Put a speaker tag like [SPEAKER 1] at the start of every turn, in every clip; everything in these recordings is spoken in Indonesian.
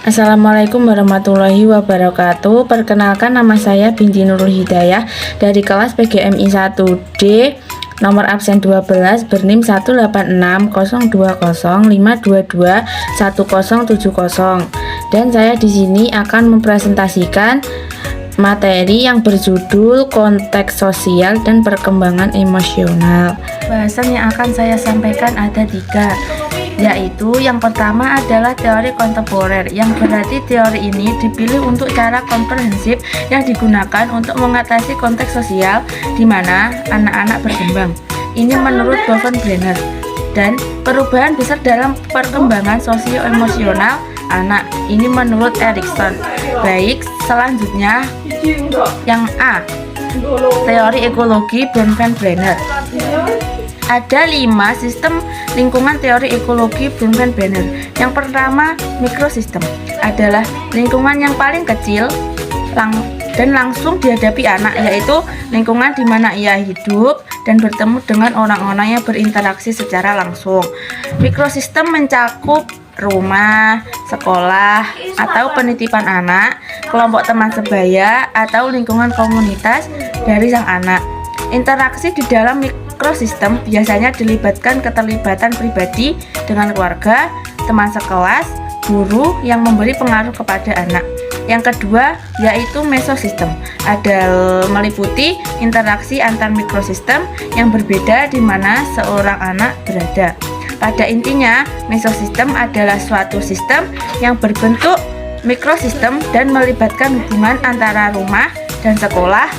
[SPEAKER 1] Assalamualaikum warahmatullahi wabarakatuh. Perkenalkan, nama saya Binti Nurul Hidayah dari kelas PGMI 1D, nomor absen 12, bernim 1860205221070. Dan saya di sini akan mempresentasikan materi yang berjudul konteks sosial dan perkembangan emosional. Bahasan yang akan saya sampaikan ada 3, yaitu yang pertama adalah teori kontemporer, yang berarti teori ini dipilih untuk cara komprehensif yang digunakan untuk mengatasi konteks sosial di mana anak-anak berkembang. Ini menurut Brenner. Dan perubahan besar dalam perkembangan sosio-emosional anak, ini menurut Erikson. Baik, selanjutnya yang A, teori ekologi Brenner. Ada 5 sistem lingkungan teori ekologi Brenner. Yang pertama, mikrosistem adalah lingkungan yang paling kecil dan langsung dihadapi anak, yaitu lingkungan di mana ia hidup dan bertemu dengan orang-orang yang berinteraksi secara langsung. Mikrosistem mencakup rumah, sekolah, atau penitipan anak, kelompok teman sebaya, atau lingkungan komunitas dari sang anak. Interaksi di dalam mikrosistem biasanya dilibatkan keterlibatan pribadi dengan keluarga, teman sekelas, guru yang memberi pengaruh kepada anak. Yang kedua yaitu mesosistem, meliputi interaksi antar mikrosistem yang berbeda di mana seorang anak berada. Pada intinya, mesosistem adalah suatu sistem yang berbentuk mikrosistem dan melibatkan hubungan antara rumah dan sekolah,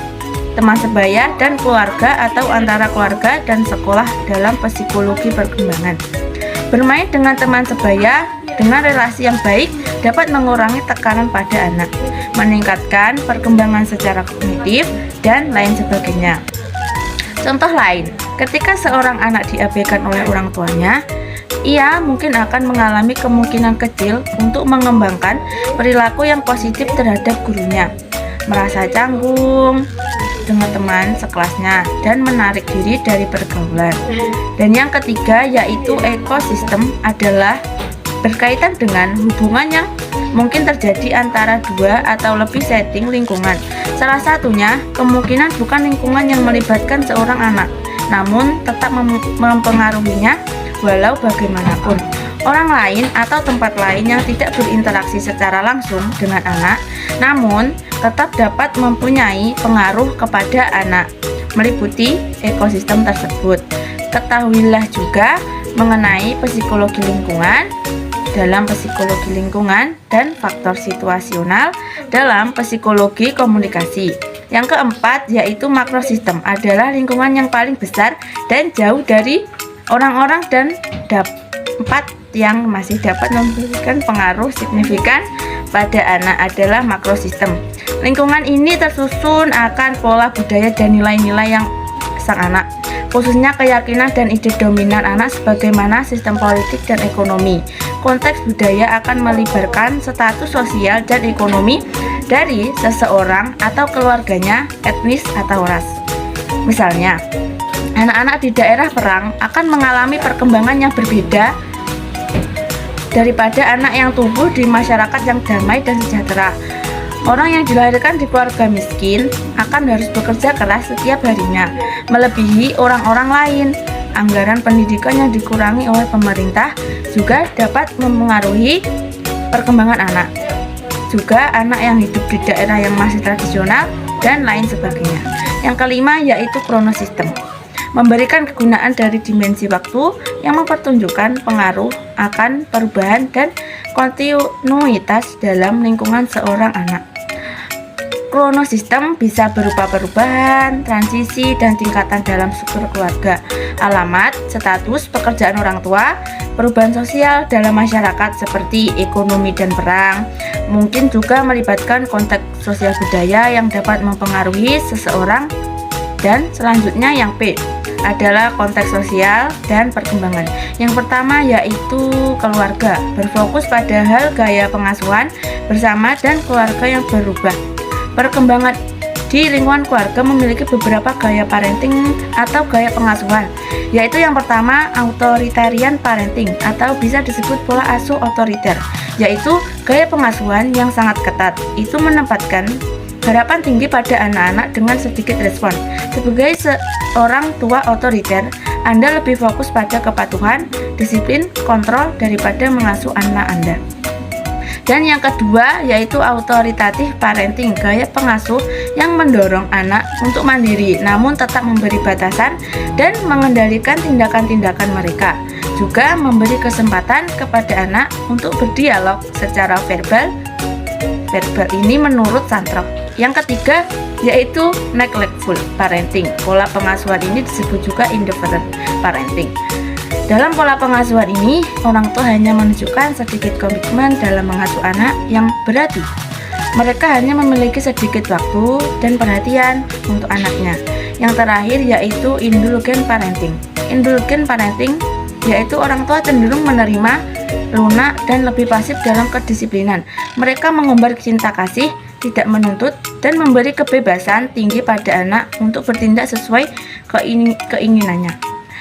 [SPEAKER 1] teman sebaya dan keluarga, atau antara keluarga dan sekolah dalam psikologi perkembangan. Bermain dengan teman sebaya dengan relasi yang baik dapat mengurangi tekanan pada anak, meningkatkan perkembangan secara kognitif, dan lain sebagainya. Contoh lain, ketika seorang anak diabaikan oleh orang tuanya, ia mungkin akan mengalami kemungkinan kecil untuk mengembangkan perilaku yang positif terhadap gurunya, merasa canggung dengan teman sekelasnya, dan menarik diri dari pergaulan. Dan yang ketiga yaitu ekosistem adalah berkaitan dengan hubungan yang mungkin terjadi antara 2 atau lebih setting lingkungan. Salah satunya kemungkinan bukan lingkungan yang melibatkan seorang anak, namun tetap mempengaruhinya walau bagaimanapun. Orang lain atau tempat lain yang tidak berinteraksi secara langsung dengan anak, namun tetap dapat mempunyai pengaruh kepada anak, meliputi ekosistem tersebut. Ketahuilah juga mengenai psikologi lingkungan dalam psikologi lingkungan dan faktor situasional dalam psikologi komunikasi. Yang keempat yaitu makrosistem adalah lingkungan yang paling besar dan jauh dari orang-orang dan dapat yang masih dapat memberikan pengaruh signifikan pada anak adalah makrosistem. Lingkungan ini tersusun akan pola budaya dan nilai-nilai yang sang anak, khususnya keyakinan dan ide dominan anak sebagaimana sistem politik dan ekonomi. Konteks budaya akan melibatkan status sosial dan ekonomi dari seseorang atau keluarganya, etnis atau ras. Misalnya, anak-anak di daerah perang akan mengalami perkembangan yang berbeda daripada anak yang tumbuh di masyarakat yang damai dan sejahtera. Orang yang dilahirkan di keluarga miskin akan harus bekerja keras setiap harinya, melebihi orang-orang lain. Anggaran pendidikan yang dikurangi oleh pemerintah juga dapat mempengaruhi perkembangan anak. Juga anak yang hidup di daerah yang masih tradisional dan lain sebagainya. Yang kelima yaitu kronosistem, memberikan kegunaan dari dimensi waktu yang mempertunjukkan pengaruh akan perubahan dan kontinuitas dalam lingkungan seorang anak. Kronosistem bisa berupa perubahan, transisi, dan tingkatan dalam struktur keluarga, alamat, status, pekerjaan orang tua, perubahan sosial dalam masyarakat seperti ekonomi dan perang. Mungkin juga melibatkan konteks sosial budaya yang dapat mempengaruhi seseorang. Dan selanjutnya yang P adalah konteks sosial dan perkembangan. Yang pertama yaitu keluarga, berfokus pada hal gaya pengasuhan bersama dan keluarga yang berubah. Perkembangan di lingkungan keluarga memiliki beberapa gaya parenting atau gaya pengasuhan, yaitu yang pertama authoritarian parenting atau bisa disebut pola asuh otoriter, yaitu gaya pengasuhan yang sangat ketat. Itu menempatkan harapan tinggi pada anak-anak dengan sedikit respon. Sebagai seorang tua otoriter, Anda lebih fokus pada kepatuhan, disiplin, kontrol daripada mengasuh anak Anda. Dan yang kedua yaitu authoritative parenting, gaya pengasuh yang mendorong anak untuk mandiri namun tetap memberi batasan dan mengendalikan tindakan-tindakan mereka. Juga memberi kesempatan kepada anak untuk berdialog secara verbal ini menurut Santrop. Yang ketiga yaitu neglectful parenting. Pola pengasuhan ini disebut juga indifferent parenting. Dalam pola pengasuhan ini, orang tua hanya menunjukkan sedikit komitmen dalam mengasuh anak yang berarti mereka hanya memiliki sedikit waktu dan perhatian untuk anaknya. Yang terakhir yaitu indulgent parenting. Indulgent parenting yaitu orang tua cenderung menerima, lunak, dan lebih pasif dalam kedisiplinan. Mereka mengumbar cinta kasih, tidak menuntut, dan memberi kebebasan tinggi pada anak untuk bertindak sesuai keinginannya.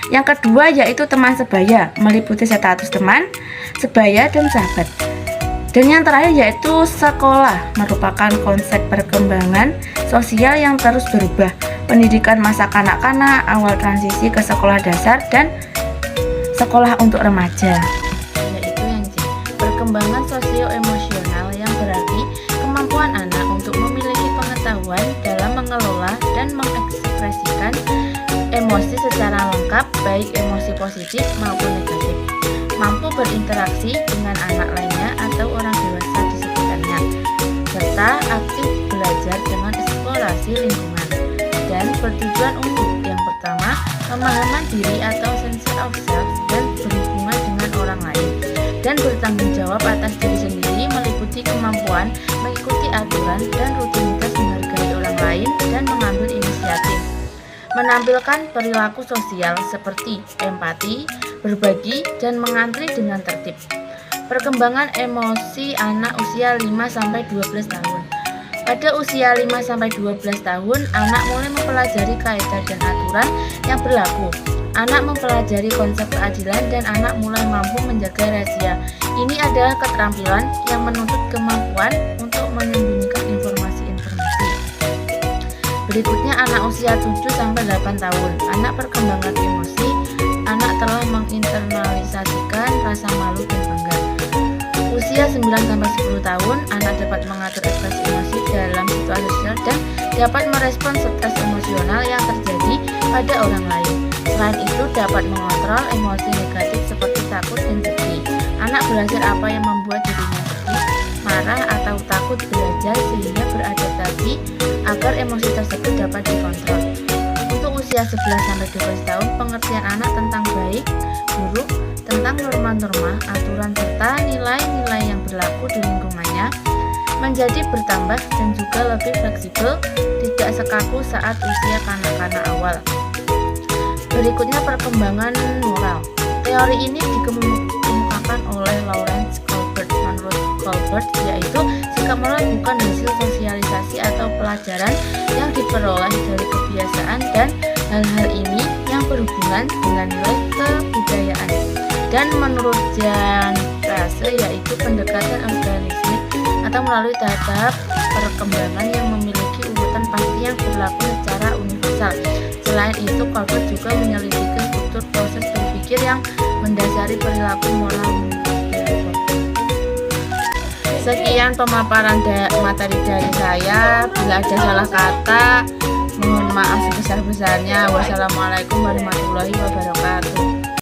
[SPEAKER 1] Yang kedua yaitu teman sebaya, meliputi status teman, sebaya, dan sahabat. Dan yang terakhir yaitu sekolah, merupakan konsep perkembangan sosial yang terus berubah. Pendidikan masa kanak-kanak, awal transisi ke sekolah dasar, dan sekolah untuk remaja. Yaitu yang C, perkembangan sosio-emosional yang berarti kemampuan anak untuk memiliki pengetahuan dalam mengelola dan mengekspresikan emosi secara lengkap, baik emosi positif maupun negatif, mampu berinteraksi dengan anak lainnya atau orang dewasa di sekitarnya, serta aktif belajar dengan eksplorasi lingkungan, dan bertujuan untuk yang pertama, pemahaman diri atau sense of self dan berhubungan dengan orang lain, dan bertanggung jawab atas diri sendiri meliputi kemampuan mengikuti aturan dan rutinitas menghargai orang lain dan mengambil inisiatif, menampilkan perilaku sosial seperti empati, berbagi, dan mengantri dengan tertib. Perkembangan emosi anak usia 5-12 tahun. Pada usia 5-12 tahun, anak mulai mempelajari kaidah dan aturan yang berlaku. Anak mempelajari konsep keadilan dan anak mulai mampu menjaga rahasia. Ini adalah keterampilan yang menuntut kemampuan untuk menyembunyikan informasi-informasi. Berikutnya anak usia 7-8 tahun. Anak perkembangan emosi. Anak telah menginternalisasikan rasa malu dan bangga. Usia 9-10 tahun, anak dapat mengatur ekspresi emosi dalam situasi sosial dan dapat merespon stres emosional yang terjadi pada orang lain. Selain itu, dapat mengontrol emosi negatif seperti takut dan sedih. Anak belajar apa yang membuat dirinya sedih, marah, atau takut, belajar sehingga beradaptasi agar emosi tersebut dapat dikontrol. Untuk usia 11-12 tahun, pengertian anak tentang baik, buruk, tentang norma-norma, aturan, serta nilai-nilai yang berlaku di lingkungannya menjadi bertambah dan juga lebih fleksibel, tidak sekaku saat usia kanak-kanak awal. Berikutnya perkembangan moral. Teori ini dikemukakan oleh Lawrence Colbert. Menurut Colbert, yaitu sikap moral bukan hasil sosialisasi atau pelajaran yang diperoleh dari kebiasaan dan hal-hal ini yang berhubungan dengan nilai kebudayaan. Dan menurut Jan Frase, yaitu pendekatan organismik atau melalui tahap perkembangan yang memiliki urutan pasti yang berlaku secara universal. Selain itu, Colbert juga menyelidiki struktur proses berpikir yang mendasari perilaku moral. Sekian pemaparan materi dari saya. Bila ada salah kata, mohon maaf sebesar-besarnya. Wassalamualaikum warahmatullahi wabarakatuh.